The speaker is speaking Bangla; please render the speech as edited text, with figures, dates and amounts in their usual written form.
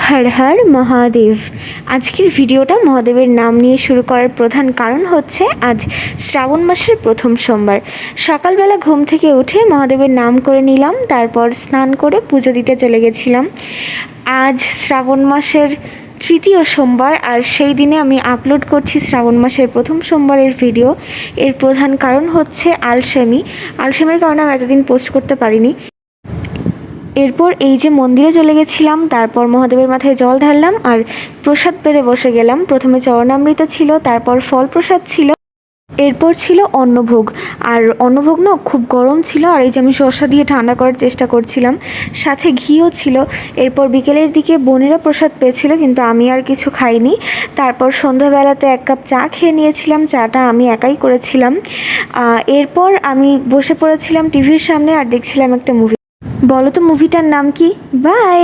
হর হর মহাদেব। আজকের ভিডিওটা মহাদেবের নাম নিয়ে শুরু করার প্রধান কারণ হচ্ছে আজ শ্রাবণ মাসের প্রথম সোমবার। সকালবেলা ঘুম থেকে উঠে মহাদেবের নাম করে নিলাম, তারপর স্নান করে পুজো দিতে চলে গেছিলাম। আজ শ্রাবণ মাসের তৃতীয় সোমবার, আর সেই দিনে আমি আপলোড করছি শ্রাবণ মাসের প্রথম সোমবারের ভিডিও। এর প্রধান কারণ হচ্ছে আলসেমির কারণে আমি এতদিন পোস্ট করতে পারিনি। এরপর এই যে মন্দিরে চলে গেছিলাম, তারপর মহাদেবের মাথায় জল ঢাললাম আর প্রসাদ পেতে বসে গেলাম। প্রথমে চরণামৃত ছিল, তারপর ফল প্রসাদ ছিল, এরপর ছিল অন্নভোগ। আর অন্নভোগ না খুব গরম ছিল, আর এই যে আমি শসা দিয়ে ঠান্ডা করার চেষ্টা করছিলাম, সাথে ঘিও ছিল। এরপর বিকেলের দিকে বোনেরা প্রসাদ পেয়েছিল, কিন্তু আমি আর কিছু খাইনি। তারপর সন্ধ্যাবেলাতে 1 কাপ চা খেয়ে নিয়েছিলাম, চাটা আমি একাই করেছিলাম। এরপর আমি বসে পড়েছিলাম টিভির সামনে আর দেখছিলাম একটা মুভি। বলো তো মুভিটার নাম কি? বাই।